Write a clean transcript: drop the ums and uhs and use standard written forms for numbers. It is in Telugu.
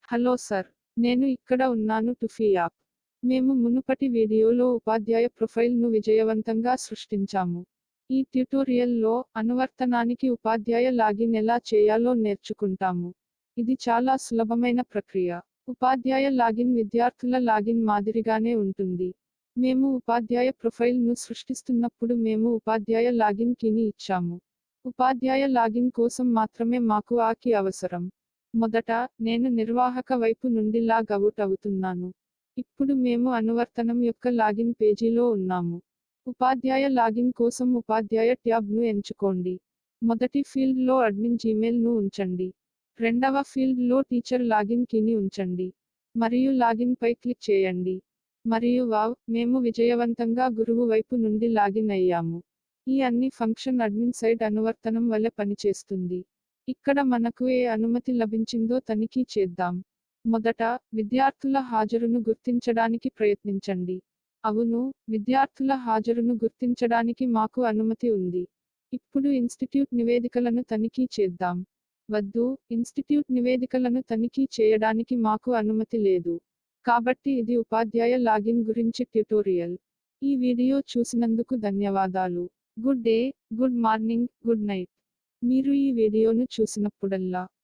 హలో సార్, నేను ఇక్కడ ఉన్నాను టుఫీ యాప్. మేము మునుపటి వీడియోలో ఉపాధ్యాయ ప్రొఫైల్ను విజయవంతంగా సృష్టించాము. ఈ ట్యుటోరియల్లో అనువర్తనానికి ఉపాధ్యాయ లాగిన్ ఎలా చేయాలో నేర్చుకుంటాము. ఇది చాలా సులభమైన ప్రక్రియ. ఉపాధ్యాయ లాగిన్ విద్యార్థుల లాగిన్ మాదిరిగానే ఉంటుంది. మేము ఉపాధ్యాయ ప్రొఫైల్ను సృష్టిస్తున్నప్పుడు మేము ఉపాధ్యాయ లాగిన్ కీని ఇచ్చాము. ఉపాధ్యాయ లాగిన్ కోసం మాత్రమే మాకు ఆ కీ అవసరం. మొదట, నేను నిర్వాహక వైపు నుండి లాగ్ అవుట్ అవుతున్నాను. ఇప్పుడు మేము అనువర్తనం యొక్క లాగిన్ పేజీలో ఉన్నాము. ఉపాధ్యాయ లాగిన్ కోసం ఉపాధ్యాయ ట్యాబ్ను ఎంచుకోండి. మొదటి ఫీల్డ్లో అడ్మిన్ జీమెయిల్ను ఉంచండి. రెండవ ఫీల్డ్లో టీచర్ లాగిన్ కీని ఉంచండి. మరియు లాగిన్ పై క్లిక్ చేయండి. మరియు వావ్, మేము విజయవంతంగా గురువు వైపు నుండి లాగిన్ అయ్యాము. ఈ అన్ని ఫంక్షన్ అడ్మిన్ సైడ్ అనువర్తనం వలె పనిచేస్తుంది. ఇక్కడ మనకు ఏ అనుమతి లభించిందో తనిఖీ చేద్దాం. మొదట, విద్యార్థుల హాజరును గుర్తించడానికి ప్రయత్నించండి. అవును, విద్యార్థుల హాజరును గుర్తించడానికి మాకు అనుమతి ఉంది. ఇప్పుడు ఇన్స్టిట్యూట్ నివేదికలను తనిఖీ చేద్దాం. వద్దు, ఇన్స్టిట్యూట్ నివేదికలను తనిఖీ చేయడానికి మాకు అనుమతి లేదు. కాబట్టి ఇది ఉపాధ్యాయ లాగిన్ గురించి ట్యుటోరియల్. ఈ వీడియో చూసినందుకు ధన్యవాదాలు. Good day, good morning, good night. మీరు ఈ వీడియోను చూసినప్పుడల్లా